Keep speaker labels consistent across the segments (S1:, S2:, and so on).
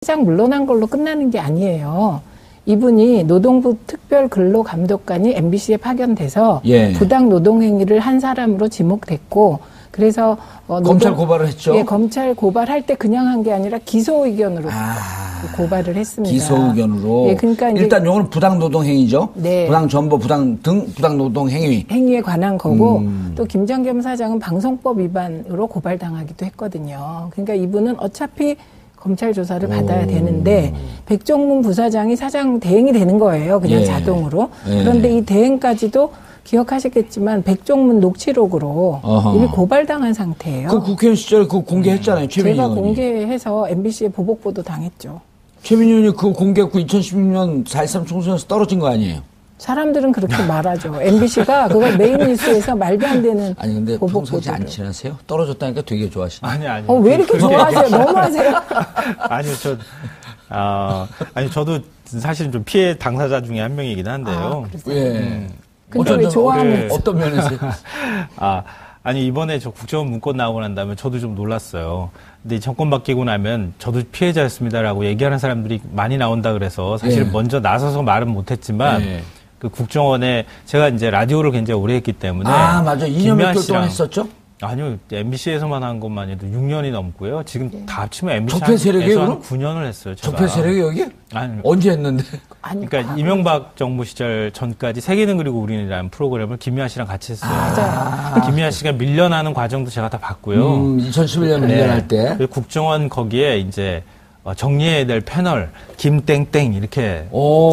S1: 사장 물러난 걸로 끝나는 게 아니에요. 이분이 노동부 특별근로감독관이 MBC에 파견돼서
S2: 예.
S1: 부당 노동행위를 한 사람으로 지목됐고 그래서
S2: 검찰 고발을 했죠.
S1: 예, 검찰 고발할 때 그냥 한 게 아니라 기소 의견으로 고발을 했습니다.
S2: 기소 의견으로.
S1: 예, 그러니까
S2: 일단 요거는 부당 노동 행위죠.
S1: 네.
S2: 부당 전보 부당 등 부당 노동 행위에
S1: 관한 거고 또 김장겸 사장은 방송법 위반으로 고발당하기도 했거든요. 그러니까 이분은 어차피 검찰 조사를 받아야 되는데 백종문 부사장이 사장 대행이 되는 거예요. 그냥
S2: 예.
S1: 자동으로.
S2: 예.
S1: 그런데 이 대행까지도 기억하시겠지만 백종문 녹취록으로 이미 고발당한 상태예요.
S2: 그 국회의원 시절에 그거 공개했잖아요. 최민희
S1: 제가
S2: 의원이.
S1: 공개해서 MBC에 보복 보도 당했죠.
S2: 최민희 의원이 그거 공개했고 2016년 4.13 총선에서 떨어진 거 아니에요?
S1: 사람들은 그렇게 말하죠. MBC가 그걸 메인 뉴스에서 말도 안 되는
S2: 아니 근데
S1: 보복
S2: 평상시 안
S1: 보도를.
S2: 친하세요? 떨어졌다니까 되게 좋아하시네.
S3: 아니.
S1: 왜 이렇게 좋아하세요? 너무 하세요?
S3: 아니요, 저도 사실은 좀 피해 당사자 중에 한 명이긴 한데요.
S2: 예.
S1: 근데 왜 좋아하는
S2: 어떤 면에서요?
S3: 아니, 이번에 저 국정원 문건 나오고 난 다음에 저도 좀 놀랐어요. 근데 정권 바뀌고 나면 저도 피해자였습니다라고 얘기하는 사람들이 많이 나온다 그래서 사실
S2: 예.
S3: 먼저 나서서 말은 못했지만
S2: 예.
S3: 그 국정원에 제가 이제 라디오를 굉장히 오래 했기 때문에.
S2: 맞아. 2년 몇
S3: 김미아
S2: 개월 동안
S3: 씨랑
S2: 했었죠?
S3: 아니요, MBC에서만 한 것만 해도 6년이 넘고요. 지금 다 합치면 MBC에서
S2: 적폐 세력이에요,
S3: 한
S2: 그럼?
S3: 9년을 했어요. 제가.
S2: 적폐 세력이 여기?
S3: 아니,
S2: 언제 했는데?
S3: 그러니까 이명박 정부 시절 전까지 세계는 그리고 우리는이라는 프로그램을 김미아 씨랑 같이 했어요.
S1: 맞아요.
S3: 김미아 씨가 밀려나는 과정도 제가 다 봤고요.
S2: 2011년 밀려날 때.
S3: 그리고 국정원 거기에 이제 정리해야 될 패널 김땡땡 이렇게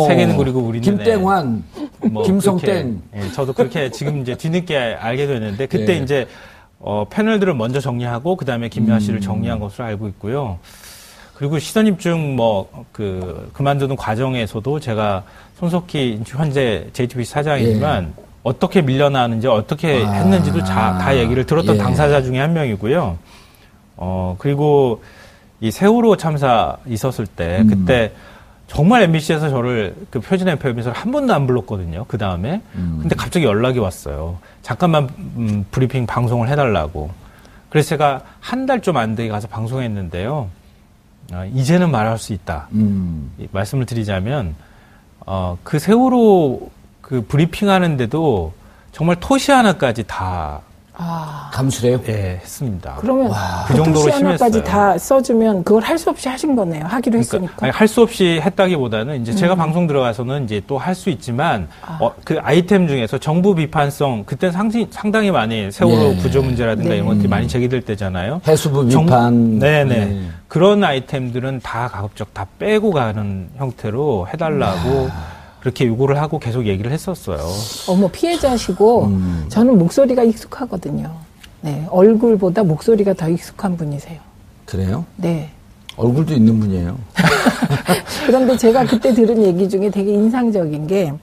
S3: 세계는 그리고 우리는
S2: 김땡환, 김성땡.
S3: 예, 저도 그렇게 지금 이제 뒤늦게 알게 됐는데 그때
S2: 예.
S3: 이제 패널들을 먼저 정리하고 그 다음에 김미아 씨를 정리한 것으로 알고 있고요. 그리고 시선입증 그만두는 과정에서도 제가 손석희 현재 JTBC 사장이지만 어떻게 밀려나는지 어떻게 했는지도 다 얘기를 들었던 당사자 중에 한 명이고요. 그리고 이 세월호 참사 있었을 때 그때 정말 MBC에서 저를 그 표준 FM에서 한 번도 안 불렀거든요. 그 다음에. 근데 갑자기 연락이 왔어요. 잠깐만 브리핑 방송을 해달라고. 그래서 제가 한 달 좀 안 되게 가서 방송했는데요. 이제는 말할 수 있다. 말씀을 드리자면 그 세월호 그 브리핑 하는데도 정말 토시 하나까지 다
S2: 감수래요?
S3: 네, 했습니다.
S1: 그러면
S3: 그 정도로
S1: 하나까지
S3: 심했어요.
S1: 다 써주면 그걸 할 수 없이 하신 거네요. 하기로 했으니까.
S3: 할 수 없이 했다기보다는 이제 제가 방송 들어가서는 이제 또 할 수 있지만 그 아이템 중에서 정부 비판성 그때 상당히 많이 세월호 구조 문제라든가 이런 것들이 많이 제기될 때잖아요.
S2: 해수부 비판.
S3: 네네. 그런 아이템들은 다 가급적 다 빼고 가는 형태로 해달라고 그렇게 요구를 하고 계속 얘기를 했었어요.
S1: 피해자시고 저는 목소리가 익숙하거든요. 네, 얼굴보다 목소리가 더 익숙한 분이세요.
S2: 그래요?
S1: 네.
S2: 얼굴도 있는 분이에요.
S1: 그런데 제가 그때 들은 얘기 중에 되게 인상적인 게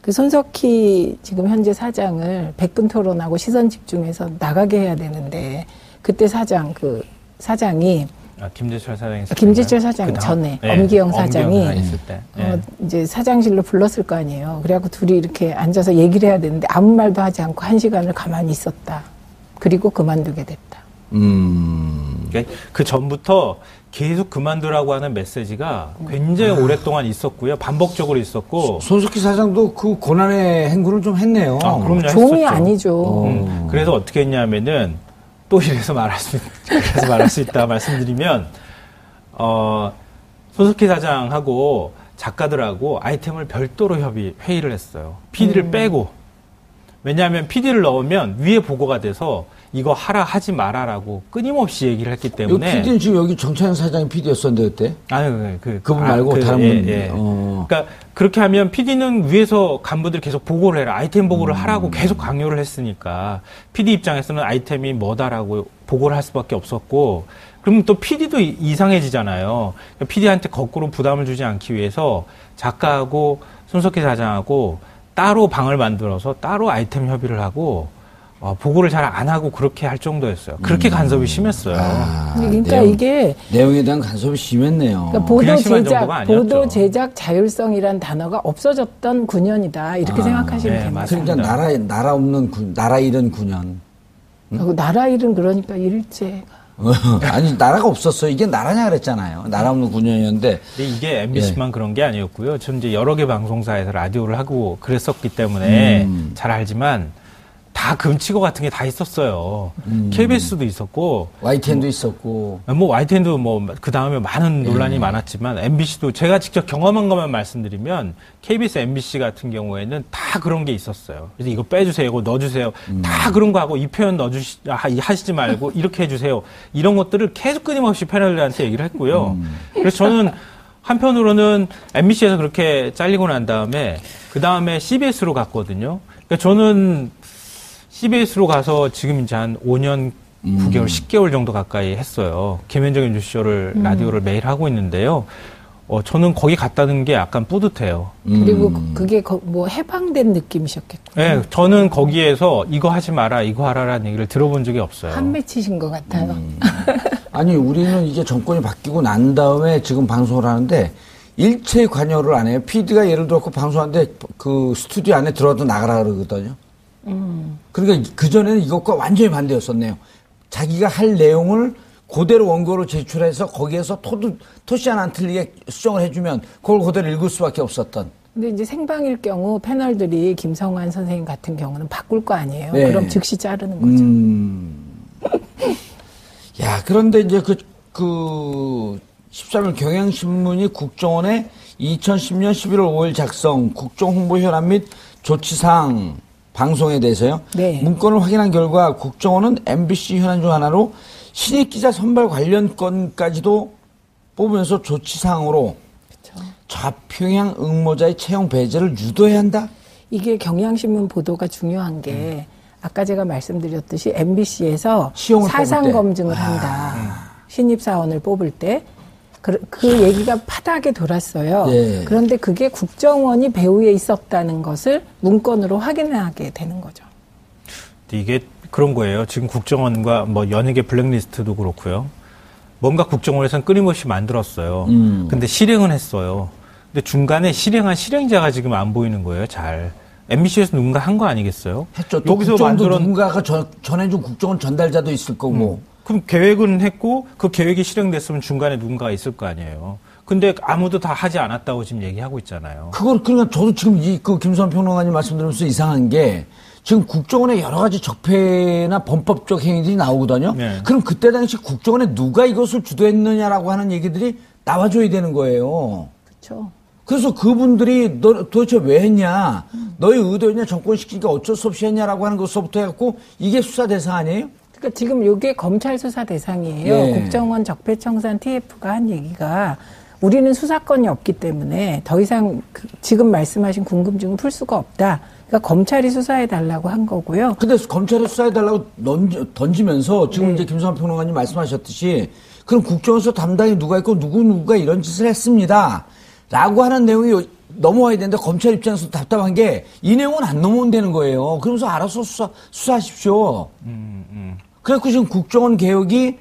S1: 그 손석희 지금 현재 사장을 백분 토론하고 시선 집중해서 나가게 해야 되는데 그때 사장이
S3: 김재철 사장이 있을
S1: 김재철 사장 전에 엄기영 사장이
S3: 있을 때.
S1: 이제 사장실로 불렀을 거 아니에요. 그래갖고 둘이 이렇게 앉아서 얘기를 해야 되는데 아무 말도 하지 않고 1시간을 가만히 있었다. 그리고 그만두게 됐다.
S3: 그러니까 그 전부터 계속 그만두라고 하는 메시지가 굉장히 오랫동안 있었고요. 반복적으로 있었고.
S2: 손석희 사장도 그 고난의 행군을 좀 했네요.
S3: 그럼요.
S1: 종이
S3: 했었죠.
S1: 아니죠.
S3: 그래서 어떻게 했냐면은 또 이래서 말할 수 있다 말씀드리면 손석희 사장하고 작가들하고 아이템을 별도로 회의를 했어요. PD를 빼고. 왜냐하면 PD를 넣으면 위에 보고가 돼서 이거 하지 마라라고 끊임없이 얘기를 했기 때문에.
S2: PD는 지금 여기 정찬영 사장이 PD였었는데 그때?
S3: 아니,
S2: 그분 말고 다른 분.
S3: 그러니까 그렇게 하면 PD는 위에서 간부들이 계속 보고를 해라. 아이템 보고를 하라고 계속 강요를 했으니까 PD 입장에서는 아이템이 뭐다라고 보고를 할 수밖에 없었고 그러면 또 PD도 이상해지잖아요. PD한테 거꾸로 부담을 주지 않기 위해서 작가하고 손석희 사장하고 따로 방을 만들어서 따로 아이템 협의를 하고 보고를 잘 안 하고 그렇게 할 정도였어요. 그렇게 간섭이 심했어요.
S1: 그러니까 이게
S2: 내용에 대한 간섭이 심했네요.
S1: 그러니까 보도 제작 자율성이란 단어가 없어졌던 9년이다 이렇게 생각하시면 됩니다.
S2: 그러니까 나라 잃은 9년.
S1: 나라 잃은 그러니까 일제가
S2: 아니 나라가 없었어요. 이게 나라냐 그랬잖아요. 나라 없는 9년이었는데.
S3: 근데 이게 MBC만 그런 게 아니었고요. 저는 이제 여러 개 방송사에서 라디오를 하고 그랬었기 때문에 잘 알지만 다 금치고 같은 게 다 있었어요. KBS도 있었고,
S2: YTN도 있었고.
S3: 뭐 YTN도 뭐 그 다음에 많은 논란이 많았지만 MBC도 제가 직접 경험한 것만 말씀드리면 KBS, MBC 같은 경우에는 다 그런 게 있었어요. 그래서 이거 빼주세요, 이거 넣어주세요. 다 그런 거 하고 이 표현 하시지 말고 이렇게 해주세요. 이런 것들을 계속 끊임없이 패널들한테 얘기를 했고요. 그래서 저는 한편으로는 MBC에서 그렇게 잘리고 난 다음에 그 다음에 CBS로 갔거든요. 그러니까 저는 CBS로 가서 지금 이제 한 5년 9개월, 10개월 정도 가까이 했어요. 김현정의 뉴스쇼를 라디오를 매일 하고 있는데요. 저는 거기 갔다는 게 약간 뿌듯해요.
S1: 그리고 그게 뭐 해방된 느낌이셨겠군요.
S3: 네, 저는 거기에서 이거 하지 마라, 이거 하라라는 얘기를 들어본 적이 없어요.
S1: 한 맺히신 것 같아요.
S2: 아니 우리는 이게 정권이 바뀌고 난 다음에 지금 방송을 하는데 일체의 관여를 안 해요. PD가 예를 들어 방송하는데 그 스튜디오 안에 들어와도 나가라 그러거든요. 그러니까 그전에는 이것과 완전히 반대였었네요. 자기가 할 내용을 그대로 원고로 제출해서 거기에서 토시 하나 안 틀리게 수정을 해주면 그걸 그대로 읽을 수밖에 없었던.
S1: 근데 이제 생방일 경우 패널들이 김성환 선생님 같은 경우는 바꿀 거 아니에요.
S2: 네.
S1: 그럼 즉시 자르는 거죠.
S2: 야, 그런데 이제 그 13일 경향신문이 국정원에 2010년 11월 5일 작성 국정홍보 현안 및 조치사항 방송에 대해서요.
S1: 네.
S2: 문건을 확인한 결과 국정원은 MBC 현안 중 하나로 신입 기자 선발 관련 건까지도 뽑으면서 조치사항으로
S1: 그렇죠.
S2: 좌평양 응모자의 채용 배제를 유도해야 한다?
S1: 이게 경향신문 보도가 중요한 게 아까 제가 말씀드렸듯이 MBC에서
S2: 시험을
S1: 사상
S2: 뽑을 때.
S1: 검증을 한다. 신입사원을 뽑을 때. 그 얘기가 파다하게 돌았어요.
S2: 예.
S1: 그런데 그게 국정원이 배후에 있었다는 것을 문건으로 확인하게 되는 거죠.
S3: 이게 그런 거예요. 지금 국정원과 뭐 연예계 블랙리스트도 그렇고요. 뭔가 국정원에서는 끊임없이 만들었어요. 근데 실행은 했어요. 근데 중간에 실행한 실행자가 지금 안 보이는 거예요. 잘. MBC에서 누군가 한 거 아니겠어요?
S2: 했죠. 또
S3: 여기서
S2: 국정원도
S3: 만들어
S2: 누군가가 전해준 국정원 전달자도 있을 거고.
S3: 그럼 계획은 했고 그 계획이 실행됐으면 중간에 누군가가 있을 거 아니에요. 근데 아무도 다 하지 않았다고 지금 얘기하고 있잖아요.
S2: 그러니까 저도 지금 김수환 평론가님 말씀드리면서 이상한 게 지금 국정원에 여러 가지 적폐나 범법적 행위들이 나오거든요.
S3: 네.
S2: 그럼 그때 당시 국정원에 누가 이것을 주도했느냐라고 하는 얘기들이 나와줘야 되는 거예요.
S1: 그렇죠.
S2: 그래서 그분들이 너 도대체 왜 했냐, 너의 의도였냐, 정권시키니까 어쩔 수 없이 했냐라고 하는 것부터 해갖고 이게 수사 대상 아니에요?
S1: 그러니까 지금 이게 검찰 수사 대상이에요.
S2: 예.
S1: 국정원 적폐청산 TF가 한 얘기가 우리는 수사권이 없기 때문에 더 이상 지금 말씀하신 궁금증을 풀 수가 없다. 그러니까 검찰이 수사해달라고 한 거고요.
S2: 근데 검찰이 수사해달라고 던지면서 지금 이제 김수환 평론가님 말씀하셨듯이 그럼 국정원에서 담당이 누가 있고 누구가 이런 짓을 했습니다. 라고 하는 내용이 넘어와야 되는데 검찰 입장에서 답답한 게 이 내용은 안 넘어온다는 거예요. 그러면서 알아서 수사하십시오. 그래갖고 지금 국정원 개혁이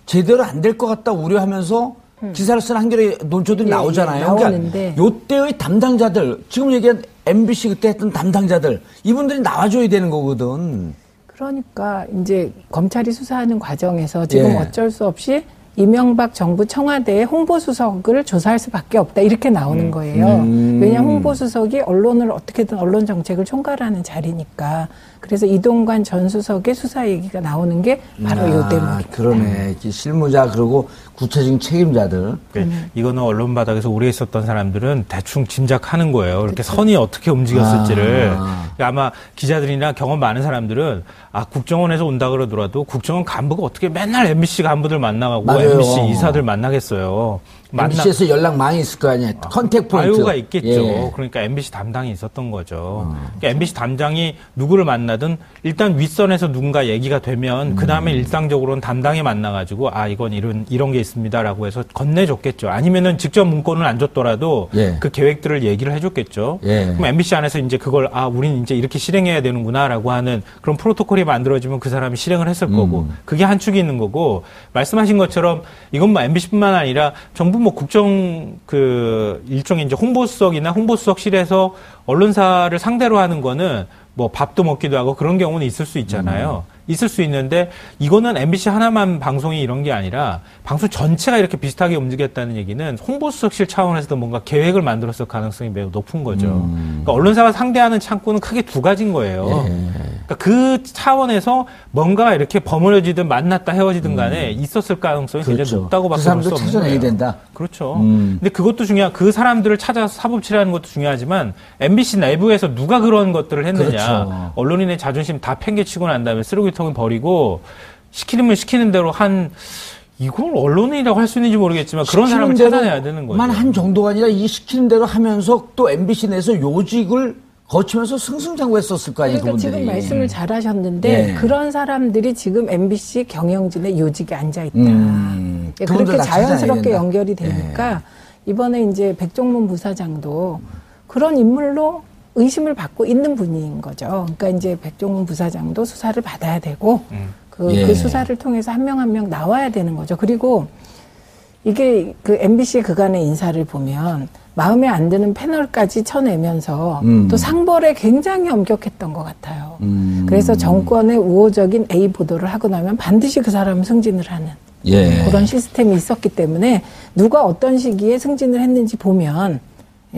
S2: 제대로 안 될 것 같다 우려하면서 기사를 쓴 한겨레 논조들이 나오잖아요.
S1: 나오는데.
S2: 그러니까 요때의 담당자들, 지금 얘기한 MBC 그때 했던 담당자들, 이분들이 나와줘야 되는 거거든.
S1: 그러니까 이제 검찰이 수사하는 과정에서 지금
S2: 예.
S1: 어쩔 수 없이 이명박 정부 청와대의 홍보수석을 조사할 수밖에 없다. 이렇게 나오는 거예요. 왜냐하면 홍보수석이 언론을 어떻게든 언론 정책을 총괄하는 자리니까. 그래서 이동관 전 수석의 수사 얘기가 나오는 게 바로 요 대목입니다.
S2: 그러네. 실무자 그리고 구체적인 책임자들.
S3: 이거는 언론 바닥에서 오래 있었던 사람들은 대충 짐작하는 거예요. 이렇게 선이 어떻게 움직였을지를. 아마 기자들이나 경험 많은 사람들은 국정원에서 온다 그러더라도 국정원 간부가 어떻게 맨날 MBC 간부들 만나가고
S2: 맞아요.
S3: MBC 이사들 만나겠어요.
S2: MBC에서 연락 많이 있을 거 아니에요. 컨택 포인트.
S3: 아유가 있겠죠.
S2: 예.
S3: 그러니까 MBC 담당이 있었던 거죠. 그러니까 MBC 담당이 누구를 만나든 일단 윗선에서 누군가 얘기가 되면 그 다음에 일상적으로는 담당이 만나가지고 이건 이런 게 있습니다라고 해서 건네줬겠죠. 아니면은 직접 문건을 안 줬더라도
S2: 예.
S3: 그 계획들을 얘기를 해줬겠죠.
S2: 예.
S3: 그럼 MBC 안에서 이제 그걸 우린 이제 이렇게 실행해야 되는구나라고 하는 그런 프로토콜이 만들어지면 그 사람이 실행을 했을 거고 그게 한 축이 있는 거고 말씀하신 것처럼 이건 뭐 MBC뿐만 아니라 정부 뭐 국정 일종의 이제 홍보수석이나 홍보수석실에서 언론사를 상대로 하는 거는 뭐 밥도 먹기도 하고 그런 경우는 있을 수 있잖아요. 있을 수 있는데 이거는 MBC 하나만 방송이 이런 게 아니라 방송 전체가 이렇게 비슷하게 움직였다는 얘기는 홍보수석실 차원에서도 뭔가 계획을 만들었을 가능성이 매우 높은 거죠. 그러니까 언론사가 상대하는 창구는 크게 두 가지인 거예요. 그러니까 그 차원에서 뭔가 이렇게 버무려지든 만났다 헤어지든 간에 있었을 가능성이
S2: 그렇죠.
S3: 굉장히 높다고밖에
S2: 그
S3: 볼 수
S2: 사람들
S3: 없는
S2: 찾아내야
S3: 거예요.
S2: 된다.
S3: 그렇죠. 근데 그것도 중요한 그 사람들을 찾아서 사법치라는 것도 중요하지만 MBC 내부에서 누가 그런 것들을 했느냐.
S2: 그렇죠.
S3: 언론인의 자존심 다 팽개치고 난 다음에 쓰레기통을 버리고 시키는 시키는 대로 한 이걸 언론인이라고 할 수 있는지 모르겠지만 그런 사람을 찾아내야 되는 거죠.
S2: 만 한 정도가 아니라 이 시키는 대로 하면서 또 MBC 내에서 요직을 거치면서 승승장구했었을 거 아니에요.
S1: 그러니까
S2: 그분들이.
S1: 지금 말씀을 잘하셨는데
S2: 네.
S1: 그런 사람들이 지금 MBC 경영진의 요직에 앉아 있다. 예,
S2: 그분들
S1: 그렇게
S2: 다 찾아내야
S1: 자연스럽게
S2: 된다.
S1: 연결이 되니까 이번에 이제 백종문 부사장도 그런 인물로 의심을 받고 있는 분인 거죠. 그러니까 이제 백종문 부사장도 수사를 받아야 되고 그 수사를 통해서 한 명 한 명 나와야 되는 거죠. 그리고 이게 그 MBC 그간의 인사를 보면 마음에 안 드는 패널까지 쳐내면서 또 상벌에 굉장히 엄격했던 것 같아요. 그래서 정권의 우호적인 A 보도를 하고 나면 반드시 그 사람은 승진을 하는 그런 시스템이 있었기 때문에 누가 어떤 시기에 승진을 했는지 보면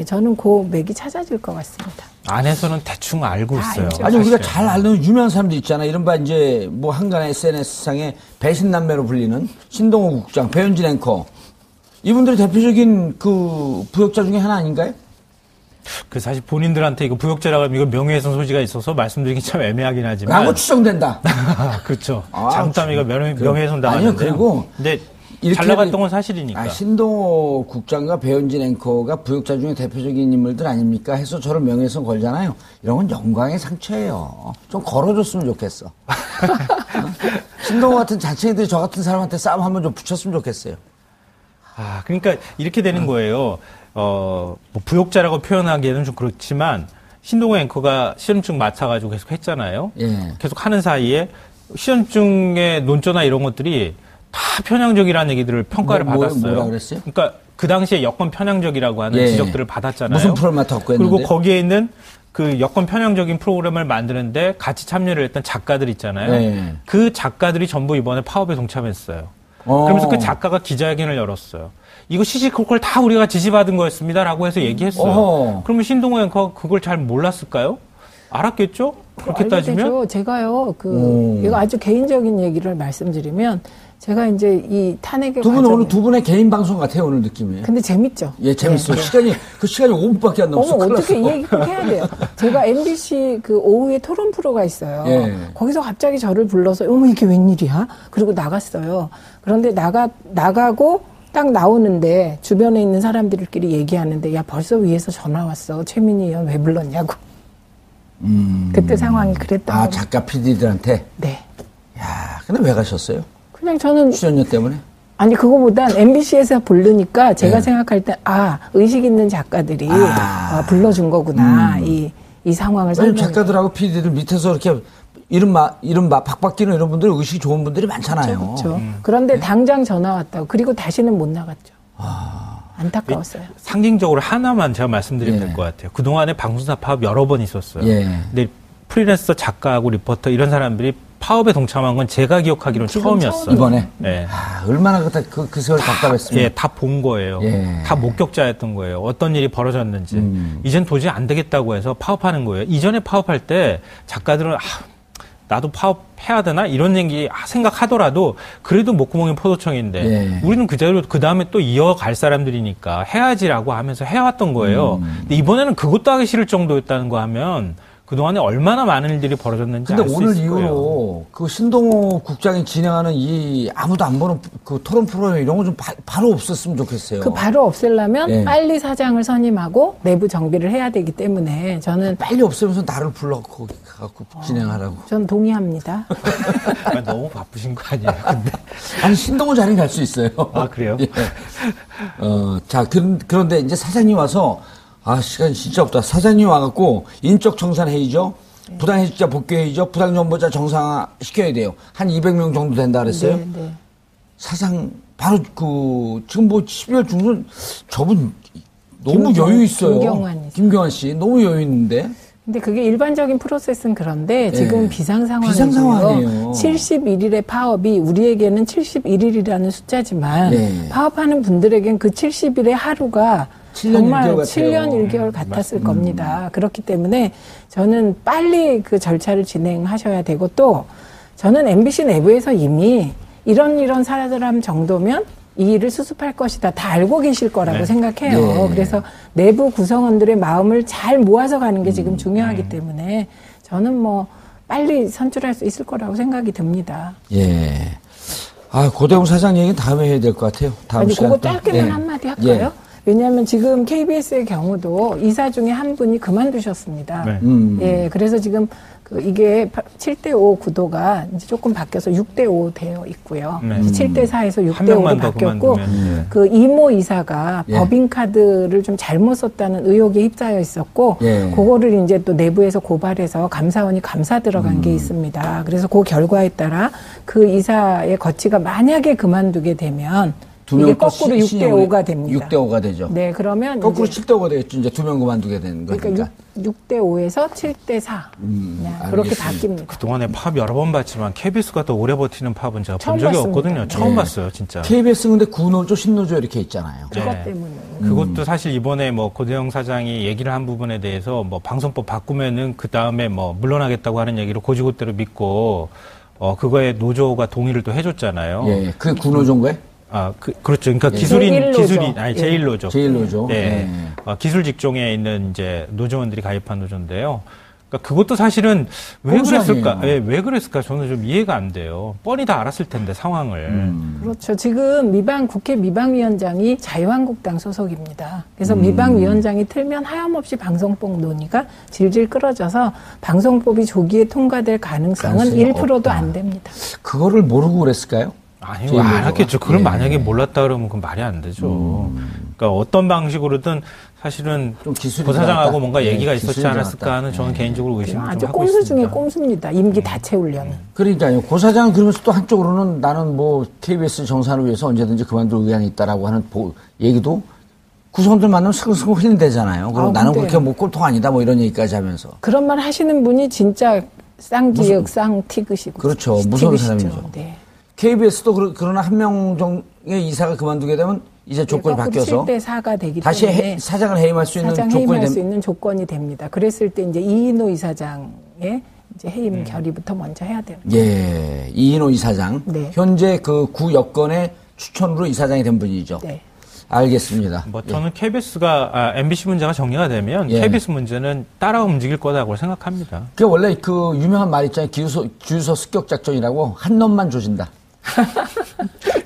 S1: 저는 그 맥이 찾아질 것 같습니다.
S3: 안에서는 대충 알고 있어요.
S1: 알죠.
S2: 아니 우리가
S3: 사실은.
S2: 잘 아는 유명한 사람들 있잖아. 이른바 이제 뭐 한간의 SNS상에 배신남매로 불리는 신동호 국장, 배현진 앵커. 이분들이 대표적인 그 부역자 중에 하나 아닌가요?
S3: 그 사실 본인들한테 이거 부역자라고 하면 이거 명예훼손 소지가 있어서 말씀드리기 참 애매하긴 하지만.
S2: 라고 추정된다.
S3: 그렇죠.
S2: 아,
S3: 잘못하면 이거 명예훼손
S2: 아니요,
S3: 당하는데요.
S2: 그리고
S3: 근데
S2: 이렇게
S3: 잘 나갔던 건 사실이니까.
S2: 신동호 국장과 배현진 앵커가 부역자 중에 대표적인 인물들 아닙니까? 해서 저를 명예훼손 걸잖아요. 이런 건 영광의 상처예요. 좀 걸어줬으면 좋겠어. 신동호 같은 자칭이들이 저 같은 사람한테 싸움 한번 좀 붙였으면 좋겠어요.
S3: 아, 그러니까 이렇게 되는 거예요. 뭐 부역자라고 표현하기에는 좀 그렇지만 신동호 앵커가 시험증 맡아가지고 계속 했잖아요.
S2: 예.
S3: 계속 하는 사이에 시험증의 논조나 이런 것들이 다 편향적이라는 얘기들을 평가를 받았어요.
S2: 뭐라 그랬어요?
S3: 그러니까 그 당시에 여권 편향적이라고 하는
S2: 예.
S3: 지적들을 받았잖아요.
S2: 무슨 프로를 맡았고 했는데?
S3: 그리고 거기에 있는 그 여권 편향적인 프로그램을 만드는데 같이 참여를 했던 작가들 있잖아요.
S2: 예.
S3: 그 작가들이 전부 이번에 파업에 동참했어요. 그러면서 그 작가가 기자회견을 열었어요. 이거 시시콜콜 다 우리가 지시받은 거였습니다라고 해서 얘기했어요.
S2: 어허.
S3: 그러면 신동호 앵커가 그걸 잘 몰랐을까요? 알았겠죠? 그렇게
S1: 알게
S3: 따지면?
S1: 되죠. 제가요, 이거 아주 개인적인 얘기를 말씀드리면, 제가 이제 이 탄핵의
S2: 두 분은
S1: 과정에-
S2: 오늘 두 분의 개인 방송 같아요, 오늘 느낌이.
S1: 근데 재밌죠?
S2: 예, 재밌어요.
S1: 네.
S2: 시간이 5분밖에 안 남았어.
S1: 어머,
S2: 큰일
S1: 어떻게 이
S2: 났어.
S1: 얘기 꼭 해야 돼요. 제가 MBC 그 오후에 토론 프로가 있어요.
S2: 예.
S1: 거기서 갑자기 저를 불러서, 어머, 이게 웬일이야? 그리고 나갔어요. 그런데 나가고 딱 나오는데 주변에 있는 사람들끼리 얘기하는데, 야, 벌써 위에서 전화 왔어. 최민희 의원 왜 불렀냐고. 그때 상황이 그랬던
S2: 아,
S1: 거예요.
S2: 작가 PD들한테?
S1: 네.
S2: 야, 근데 왜 가셨어요?
S1: 그냥 저는
S2: 출연료 때문에?
S1: 아니 그거보단 MBC에서 부르니까 제가 생각할 때 의식 있는 작가들이 불러준 거구나 이 상황을
S2: 왜냐면
S1: 설명.
S2: 작가들하고 PD들 밑에서 이렇게 이른바 박박기는 이런 분들이 의식이 좋은 분들이 많잖아요.
S1: 그렇죠. 그런데 당장 전화 왔다고. 그리고 다시는 못 나갔죠. 안타까웠어요.
S3: 상징적으로 하나만 제가 말씀드리면
S2: 예.
S3: 될 것 같아요. 그동안에 방송사 파업 여러 번 있었어요.
S2: 예.
S3: 근데 프리랜서 작가하고 리포터 이런 사람들이 파업에 동참한 건 제가 기억하기로는 처음이었어요.
S2: 이번에?
S3: 네.
S2: 얼마나 그 세월 답답했으면.
S3: 예, 다 본 거예요.
S2: 예.
S3: 다 목격자였던 거예요. 어떤 일이 벌어졌는지. 이젠 도저히 안 되겠다고 해서 파업하는 거예요. 이전에 파업할 때 작가들은 나도 파업해야 되나? 이런 얘기 생각하더라도 그래도 목구멍이 포도청인데
S2: 예.
S3: 우리는 그대로 그 다음에 또 이어갈 사람들이니까 해야지라고 하면서 해왔던 거예요. 근데 이번에는 그것도 하기 싫을 정도였다는 거 하면 그동안에 얼마나 많은 일들이 벌어졌는지
S2: 근데
S3: 알 수
S2: 오늘
S3: 있을 거예요.
S2: 이후로 그 신동호 국장이 진행하는 이 아무도 안 보는 그 토론 프로그램 이런 거 좀 바로 없었으면 좋겠어요.
S1: 그 바로 없애려면
S2: 예.
S1: 빨리 사장을 선임하고 내부 정비를 해야 되기 때문에 저는
S2: 빨리 없애면서 나를 불러 거기 가갖고 진행하라고.
S1: 전 동의합니다.
S3: 너무 바쁘신 거 아니에요? 근데.
S2: 아니 신동호 자리 갈 수 있어요.
S3: 아, 그래요?
S2: 예. 자 그런데 이제 사장님 와서 시간이 진짜 없다. 사장님 와갖고 인적 청산 회의죠. 부당해직자 복귀 회의죠. 부당정보자 정상화 시켜야 돼요. 한 200명 정도 된다 그랬어요.
S1: 네, 네.
S2: 사장 바로 지금 뭐 12월 중순 저분 너무 여유 있어요.
S1: 김경환
S2: 김경환 씨 너무 여유 있는데.
S1: 근데 그게 일반적인 프로세스는 그런데 지금 비상상황이고요.
S2: 비상상황이에요.
S1: 71일의 파업이 우리에게는 71일이라는 숫자지만 파업하는 분들에겐 그 70일의 하루가
S2: 7년
S1: 정말
S2: 1개월 같아요.
S1: 7년 1개월 같았을 겁니다. 그렇기 때문에 저는 빨리 그 절차를 진행하셔야 되고 또 저는 MBC 내부에서 이미 이런 사람 정도면 이 일을 수습할 것이다. 다 알고 계실 거라고 생각해요. 그래서 내부 구성원들의 마음을 잘 모아서 가는 게 지금 중요하기 때문에 저는 뭐 빨리 선출할 수 있을 거라고 생각이 듭니다.
S2: 예. 아, 고대웅 사장 얘기는 다음에 해야 될 것 같아요. 다음
S1: 아니,
S2: 시간에
S1: 그거 짧게만 한마디 할까요? 왜냐하면 지금 KBS의 경우도 이사 중에 한 분이 그만두셨습니다. 예, 그래서 지금 이게 7대5 구도가 이제 조금 바뀌어서 6대5 되어 있고요. 7대4에서 6대5로 바뀌었고, 그 이모 이사가 법인카드를 좀 잘못 썼다는 의혹에 휩싸여 있었고, 그거를 이제 또 내부에서 고발해서 감사원이 감사 들어간 게 있습니다. 그래서 그 결과에 따라 그 이사의 거치가 만약에 그만두게 되면 이게 거꾸로 6대5가 됩니다.
S2: 6대5가 되죠.
S1: 네, 그러면
S2: 거꾸로 7대5가 되겠죠. 이제 2명 그만두게 되는 거니까.
S1: 그러니까 6대5에서 7대4. 그렇게 바뀝니다.
S3: 그동안에 파업 여러 번 봤지만 KBS가 더 오래 버티는 파업은 제가
S1: 처음
S3: 본 적이
S1: 봤습니다.
S3: 없거든요. 처음 봤어요, 진짜.
S2: KBS 근데 구노조, 신노조 이렇게 있잖아요.
S1: 그것 때문에.
S3: 그것도 사실 이번에 뭐 고대영 사장이 얘기를 한 부분에 대해서 뭐 방송법 바꾸면은 그 다음에 뭐 물러나겠다고 하는 얘기를 고지고대로 믿고 그거에 노조가 동의를 또 해줬잖아요.
S2: 예, 그게 구노조인가요?
S3: 그렇죠. 그러니까 제1노조.
S2: 제1노조.
S3: 네. 기술 직종에 있는 이제 노조원들이 가입한 노조인데요. 그러니까 그것도 사실은 왜 그랬을까? 예, 왜 그랬을까? 저는 좀 이해가 안 돼요. 뻔히 다 알았을 텐데 상황을.
S1: 그렇죠. 지금 국회 미방위원장이 자유한국당 소속입니다. 그래서 미방위원장이 틀면 하염없이 방송법 논의가 질질 끌어져서 방송법이 조기에 통과될 가능성은 1%도 안 됩니다.
S2: 그거를 모르고 그랬을까요?
S3: 아니요, 알았겠죠. 그걸 만약에 몰랐다 그러면 그건 말이 안 되죠. 그러니까 어떤 방식으로든 사실은
S2: 좀 기술이
S3: 부사장하고
S2: 들어갔다.
S3: 뭔가 얘기가 있었지
S2: 기술이
S3: 않았을까 하는 저는 개인적으로 의심을
S1: 아주
S3: 좀 하고
S1: 꼼수
S3: 있습니다.
S1: 중에 꼼수입니다. 임기 다 채우려는.
S2: 그러니까요. 고 사장은 그러면서 또 한쪽으로는 나는 뭐 KBS 정산을 위해서 언제든지 그만둘 의향이 있다라고 하는 얘기도 구성원들 만나면 승승 흘린대잖아요. 그리고 나는 그렇게 뭐 꼴통 아니다 뭐 이런 얘기까지 하면서.
S1: 그런 말 하시는 분이 진짜 쌍기역, 쌍티그시고.
S2: 그렇죠. 무서운 사람이죠.
S1: 네.
S2: KBS도 그러나 한 명 정의 이사가 그만두게 되면 이제 조건이 바뀌어서
S1: 7대4가 되기
S2: 다시
S1: 때문에
S2: 사장을 해임할 수 있는
S1: 조건이 됩니다. 그랬을 때 이제 이인호 이사장의 이제 해임 결의부터 먼저 해야 됩니다.
S2: 예, 이인호 이사장.
S1: 네.
S2: 현재 그 구 여건의 추천으로 이사장이 된 분이죠.
S1: 네.
S2: 알겠습니다.
S3: 뭐 저는 KBS가 MBC 문제가 정리가 되면 KBS 문제는 따라 움직일 거라고 생각합니다.
S2: 그 원래 그 유명한 말 있잖아요. 주유소 습격 작전이라고 한 놈만 조진다.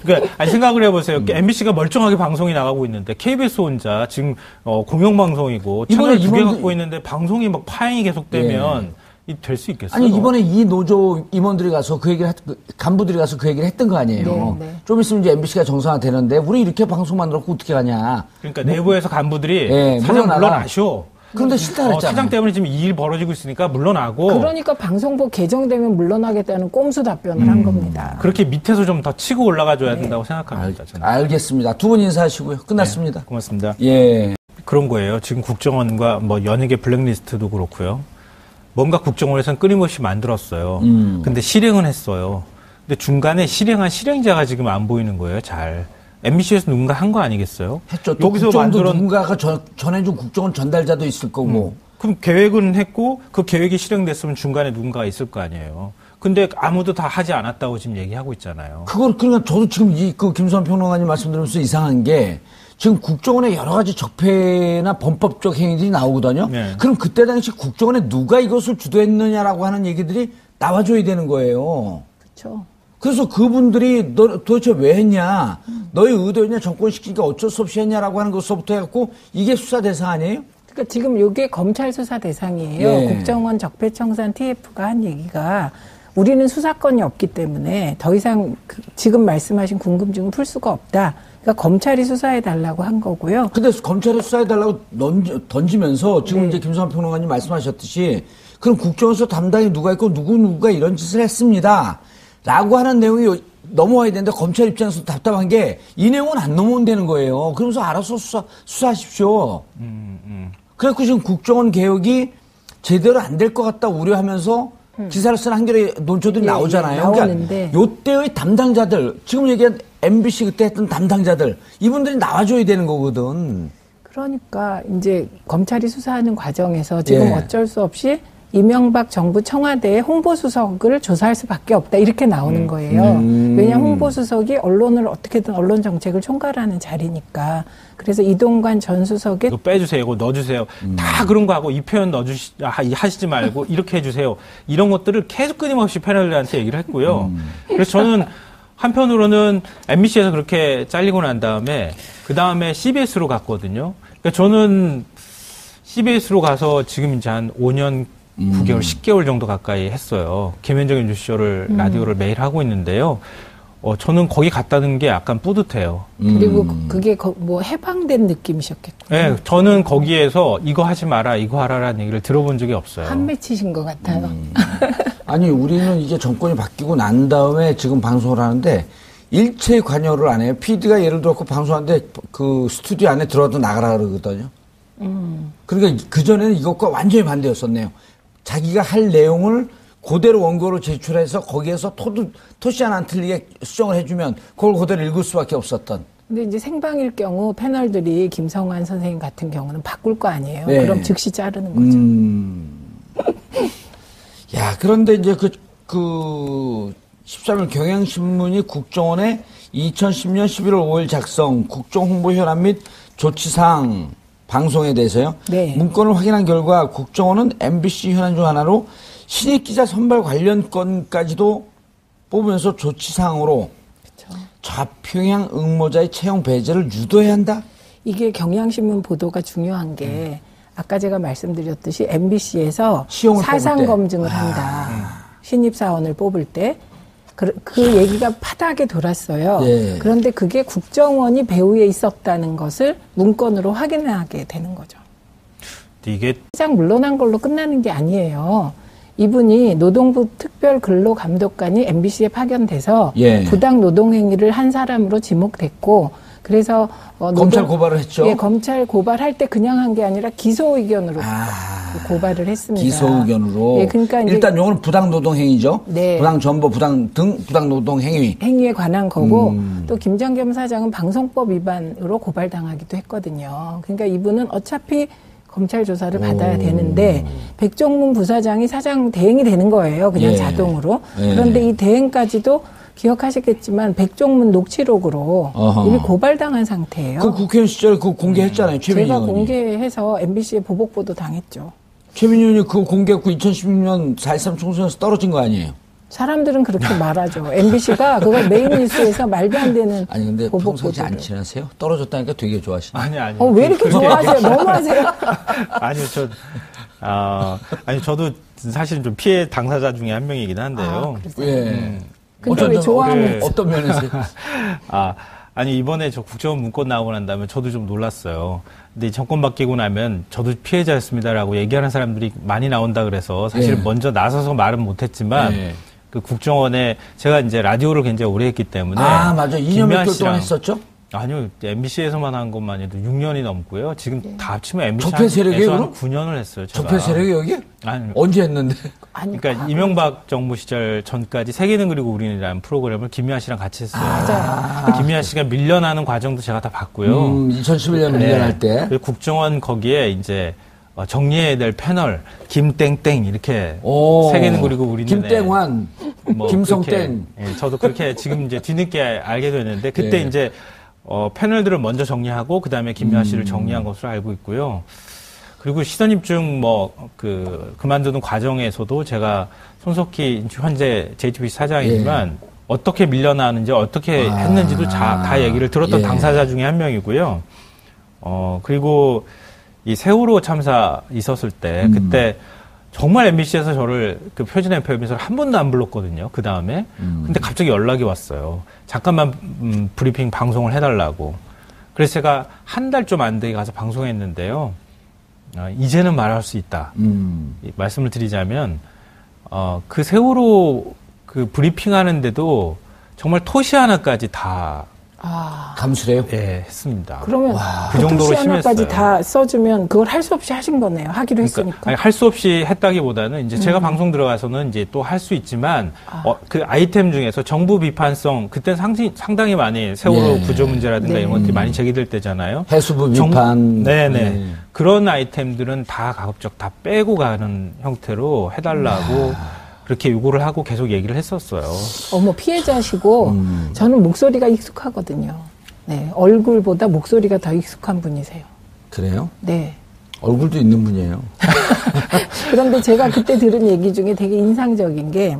S3: 그러니까 생각을 해보세요. MBC가 멀쩡하게 방송이 나가고 있는데 KBS 혼자 지금 공영방송이고 채널 2개 갖고 있는데 방송이 막 파행이 계속되면 될 수 있겠어요?
S2: 아니 이번에 이 노조 임원들이 가서 그 얘기를 간부들이 가서 그 얘기를 했던 거 아니에요. 네. 좀 있으면 이제 MBC가 정상화되는데 우리 이렇게 방송 만들었고 어떻게 가냐.
S3: 그러니까 내부에서 간부들이 사장 물러나쇼.
S2: 그런데 싫다 그랬잖아.
S3: 사장 때문에 지금 이 일 벌어지고 있으니까 물러나고.
S1: 그러니까 방송법 개정되면 물러나겠다는 꼼수 답변을 한 겁니다.
S3: 그렇게 밑에서 좀 더 치고 올라가줘야 된다고 생각합니다. 저는.
S2: 알겠습니다. 두 분 인사하시고요. 끝났습니다.
S3: 네, 고맙습니다.
S2: 예.
S3: 그런 거예요. 지금 국정원과 뭐 연예계 블랙리스트도 그렇고요. 뭔가 국정원에서는 끊임없이 만들었어요. 근데 실행은 했어요. 근데 중간에 실행한 실행자가 지금 안 보이는 거예요. 잘. MBC에서 누군가 한 거 아니겠어요?
S2: 했죠. 또 국정원도 누군가가 전해준 국정원 전달자도 있을 거고.
S3: 그럼 계획은 했고 그 계획이 실행됐으면 중간에 누군가가 있을 거 아니에요. 근데 아무도 다 하지 않았다고 지금 얘기하고 있잖아요.
S2: 그러니까 저도 지금 김수환 평론가님 말씀드리면서 이상한 게 지금 국정원에 여러 가지 적폐나 범법적 행위들이 나오거든요. 네. 그럼 그때 당시 국정원에 누가 이것을 주도했느냐라고 하는 얘기들이 나와줘야 되는 거예요.
S1: 그렇죠.
S2: 그래서 그분들이 도대체 왜 했냐, 너의 의도였냐, 정권시키니까 어쩔 수 없이 했냐라고 하는 것부터 해갖고 이게 수사 대상 아니에요?
S1: 그러니까 지금 이게 검찰 수사 대상이에요. 예. 국정원 적폐청산 TF가 한 얘기가 우리는 수사권이 없기 때문에 더 이상 지금 말씀하신 궁금증을 풀 수가 없다. 그러니까 검찰이 수사해달라고 한 거고요.
S2: 근데 검찰이 수사해달라고 던지면서 지금 이제 김수환 평론가님 말씀하셨듯이 그럼 국정원에서 담당이 누가 있고 누구가 이런 짓을 했습니다. 라고 하는 내용이 넘어와야 되는데 검찰 입장에서 답답한 게 이 내용은 안 넘어온다는 거예요. 그러면서 알아서 수사하십시오. 그래갖고 지금 국정원 개혁이 제대로 안 될 것 같다 우려하면서 기사를 쓴 한겨레 논조들이 나오잖아요.
S1: 나오는데.
S2: 그러니까 요때의 담당자들, 지금 얘기한 MBC 그때 했던 담당자들, 이분들이 나와줘야 되는 거거든.
S1: 그러니까 이제 검찰이 수사하는 과정에서 지금 어쩔 수 없이 이명박 정부 청와대의 홍보수석을 조사할 수밖에 없다 이렇게 나오는 거예요. 왜냐하면 홍보수석이 언론을 어떻게든 언론 정책을 총괄하는 자리니까. 그래서 이동관 전 수석의
S3: 이거 빼주세요, 이거 넣어주세요. 다 그런 거 하고 이 표현 하시지 말고 이렇게 해주세요. 이런 것들을 계속 끊임없이 패널들한테 얘기를 했고요. 그래서 저는 한편으로는 MBC에서 그렇게 잘리고 난 다음에 그 다음에 CBS로 갔거든요. 그러니까 저는 CBS로 가서 지금 이제 한 5년 9개월, 10개월 정도 가까이 했어요. 김현정의 뉴스쇼를 라디오를 매일 하고 있는데요. 저는 거기 갔다는 게 약간 뿌듯해요.
S1: 그리고 그게 뭐 해방된 느낌이셨겠군요.
S3: 네, 저는 거기에서 이거 하지 마라, 이거 하라라는 얘기를 들어본 적이 없어요.
S1: 한 맺히신 것 같아요.
S2: 아니, 우리는 이제 정권이 바뀌고 난 다음에 지금 방송을 하는데 일체의 관여를 안 해요. PD가 예를 들어 방송하는데 그 스튜디오 안에 들어와도 나가라 그러거든요. 그러니까 그전에는 이것과 완전히 반대였었네요. 자기가 할 내용을 그대로 원고로 제출해서 거기에서 토시 하나 안 틀리게 수정을 해주면 그걸 그대로 읽을 수밖에 없었던.
S1: 근데 이제 생방일 경우 패널들이 김성환 선생님 같은 경우는 바꿀 거 아니에요.
S2: 네.
S1: 그럼 즉시 자르는 거죠.
S2: 야, 그런데 이제 그 13일 경향신문이 국정원에 2010년 11월 5일 작성 국정홍보현안 및 조치사항 방송에 대해서요.
S1: 네.
S2: 문건을 확인한 결과 국정원은 MBC 현안 중 하나로 신입 기자 선발 관련 건까지도 뽑으면서 조치사항으로 좌평양 응모자의 채용 배제를 유도해야 한다?
S1: 이게 경향신문 보도가 중요한 게 아까 제가 말씀드렸듯이 MBC에서
S2: 시험을
S1: 사상
S2: 뽑을 때.
S1: 검증을 한다. 신입사원을 뽑을 때. 그 얘기가 파다하게 돌았어요.
S2: 예.
S1: 그런데 그게 국정원이 배후에 있었다는 것을 문건으로 확인하게 되는 거죠.
S3: 이게
S1: 시장 물러난 걸로 끝나는 게 아니에요. 이분이 노동부 특별근로감독관이 MBC에 파견돼서 부당 노동행위를 한 사람으로 지목됐고 그래서
S2: 검찰 고발을 했죠.
S1: 예, 검찰 고발할 때 그냥 한 게 아니라 기소 의견으로 고발을 했습니다.
S2: 기소 의견으로.
S1: 예, 그러니까
S2: 일단 요거는 부당 노동 행위죠.
S1: 네.
S2: 부당 전보, 부당 노동 행위.
S1: 행위에 관한 거고 또 김장겸 사장은 방송법 위반으로 고발당하기도 했거든요. 그러니까 이분은 어차피 검찰 조사를 받아야 되는데 백종문 부사장이 사장 대행이 되는 거예요. 그냥 자동으로. 그런데 이 대행까지도 기억하시겠지만 백종문 녹취록으로 이미 고발당한 상태예요.
S2: 그 국회의원 시절에 그거 공개했잖아요. 최민희
S1: 제가
S2: 의원이.
S1: 공개해서 MBC에 보복 보도 당했죠.
S2: 최민희 의원이 그거 공개했고 2016년 4.13 총선에서 떨어진 거 아니에요?
S1: 사람들은 그렇게 말하죠. MBC가 그걸 메인 뉴스에서 말도 안 되는
S2: 아니 근데
S1: 보복
S2: 평소에 안
S1: 보도를.
S2: 친하세요? 떨어졌다니까 되게 좋아하시네.
S3: 아니.
S1: 왜 이렇게 좋아하세요? 너무 하세요?
S3: 아니요, 저도 사실은 좀 피해 당사자 중에 한 명이긴 한데요.
S2: 예.
S1: 근데 왜 좋아하는
S3: 네.
S2: 어떤 면에서요?
S3: 아니, 이번에 저 국정원 문건 나오고 난 다음에 저도 좀 놀랐어요. 근데 정권 바뀌고 나면 저도 피해자였습니다라고 얘기하는 사람들이 많이 나온다 그래서 사실 먼저 나서서 말은 못했지만 그 국정원에 제가 이제 라디오를 굉장히 오래 했기 때문에.
S2: 맞아. 2년 몇 개월 동안 했었죠?
S3: 아니요, MBC에서만 한 것만 해도 6년이 넘고요. 지금 다 합치면 MBC
S2: 적폐 세력이에요,
S3: 한
S2: 그럼?
S3: 9년을 했어요. 제가.
S2: 적폐 세력이 여기?
S3: 아니,
S2: 언제 했는데?
S3: 그러니까 이명박 정부 시절 전까지 세계는 그리고 우리는이라는 프로그램을 김미아 씨랑 같이 했어요.
S1: 맞아요.
S3: 김미아 씨가 밀려나는 과정도 제가 다 봤고요.
S2: 2011년 밀려날 때.
S3: 그리고 국정원 거기에 이제 정리해야 될 패널 김땡땡 이렇게 세계는 그리고 우리는
S2: 김땡환, 김성땡.
S3: 예, 저도 그렇게 지금 이제 뒤늦게 알게 됐는데 그때 이제 패널들을 먼저 정리하고 그 다음에 김미아 씨를 정리한 것으로 알고 있고요. 그리고 시선입증 그만두는 과정에서도 제가 손석희 현재 JTBC 사장이지만 어떻게 밀려나는지 어떻게 했는지도 다 얘기를 들었던 당사자 중에 한 명이고요. 그리고 이 세월호 참사 있었을 때 그때 정말 MBC에서 저를 그 표준 FM에서 한 번도 안 불렀거든요. 그 다음에. 근데 갑자기 연락이 왔어요. 잠깐만 브리핑 방송을 해달라고. 그래서 제가 한 달 좀 안 되게 가서 방송했는데요. 이제는 말할 수 있다. 말씀을 드리자면 그 세월호 그 브리핑 하는데도 정말 토시 하나까지 다
S2: 감수를 해요?
S3: 예, 했습니다.
S1: 그러면
S3: 그 정도로
S1: 토시 하나까지
S3: 심했어요.
S1: 다 써주면 그걸 할 수 없이 하신 거네요. 하기로 했으니까.
S3: 할 수 없이 했다기보다는 이제 제가 방송 들어가서는 이제 또 할 수 있지만 그 아이템 중에서 정부 비판성 그때 상당히 많이 세월호
S2: 예.
S3: 구조 문제라든가
S1: 네.
S3: 이런 것들이 많이 제기될 때잖아요.
S2: 해수부 비판.
S3: 네네.
S2: 예.
S3: 그런 아이템들은 다 가급적 다 빼고 가는 형태로 해달라고 그렇게 요구를 하고 계속 얘기를 했었어요.
S1: 피해자시고 저는 목소리가 익숙하거든요. 네, 얼굴보다 목소리가 더 익숙한 분이세요.
S2: 그래요?
S1: 네.
S2: 얼굴도 있는 분이에요.
S1: 그런데 제가 그때 들은 얘기 중에 되게 인상적인 게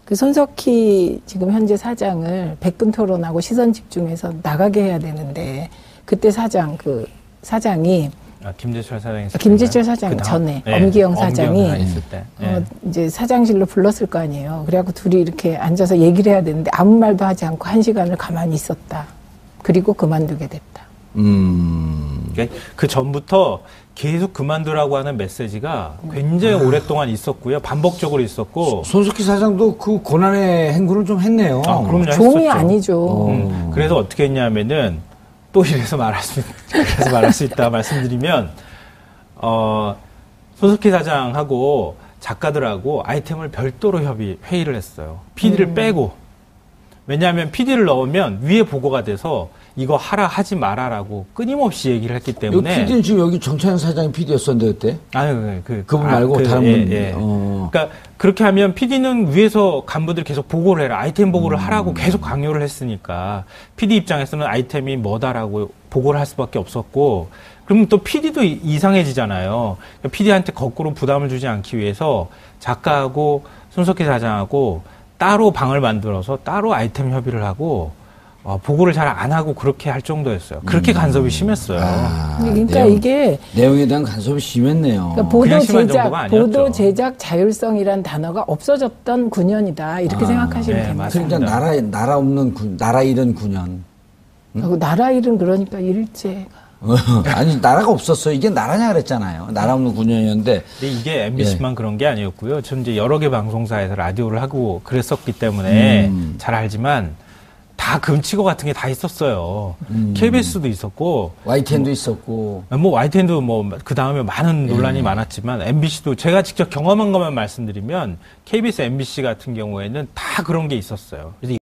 S1: 그 손석희 지금 현재 사장을 100분 토론하고 시선 집중해서 나가게 해야 되는데 그때 사장이
S3: 김재철 사장이 있을
S1: 김재철
S3: 때인가요?
S1: 사장
S3: 그 다음?
S1: 전에
S3: 네,
S1: 엄기영 사장이
S3: 있을 때. 네.
S1: 이제 사장실로 불렀을 거 아니에요. 그래갖고 둘이 이렇게 앉아서 얘기를 해야 되는데 아무 말도 하지 않고 1시간을 가만히 있었다. 그리고 그만두게 됐다.
S3: 그러니까 그 전부터 계속 그만두라고 하는 메시지가 굉장히 오랫동안 있었고요. 반복적으로 있었고.
S2: 손석희 사장도 그 고난의 행군을 좀 했네요.
S3: 그럼요.
S1: 종이
S3: 했었죠.
S1: 아니죠.
S3: 그래서 어떻게 했냐면은 또 이래서 말할 수 있다 말씀드리면 손석희 사장하고 작가들하고 아이템을 별도로 회의를 했어요. PD를 빼고. 왜냐하면 PD를 넣으면 위에 보고가 돼서 이거 하라 하지 마라라고 끊임없이 얘기를 했기 때문에.
S2: 이 PD는 지금 여기 정찬영 사장이 PD였었는데 그때?
S3: 아니,
S2: 그분 말고 다른 분.
S3: 예. 그러니까 그렇게 하면 PD는 위에서 간부들 계속 보고를 해라. 아이템 보고를 하라고 계속 강요를 했으니까 PD 입장에서는 아이템이 뭐다라고 보고를 할 수밖에 없었고 그러면 또 PD도 이상해지잖아요. 그러니까 PD한테 거꾸로 부담을 주지 않기 위해서 작가하고 손석희 사장하고 따로 방을 만들어서 따로 아이템 협의를 하고 보고를 잘 안 하고 그렇게 할 정도였어요. 그렇게 간섭이 심했어요.
S1: 그러니까 이게
S2: 내용에 대한 간섭이 심했네요.
S1: 그러니까
S3: 그냥 심한 정도가 아니었죠.
S1: 보도 제작 자율성이란 단어가 없어졌던 9년이다. 이렇게 생각하시면
S3: 네,
S1: 됩니다.
S3: 맞습니다.
S2: 그러니까 나라 잃은 9년.
S1: 나라 일은 그러니까 일제.
S2: 아니 나라가 없었어요. 이게 나라냐 그랬잖아요. 나라 없는 9년이었는데.
S3: 근데 이게 MBC만 그런 게 아니었고요. 저는 이제 여러 개 방송사에서 라디오를 하고 그랬었기 때문에 잘 알지만 다 금치고 같은 게 다 있었어요. KBS도 있었고,
S2: YTN도 있었고.
S3: YTN도 그 다음에 많은 논란이 많았지만 MBC도 제가 직접 경험한 것만 말씀드리면 KBS, MBC 같은 경우에는 다 그런 게 있었어요. 그래서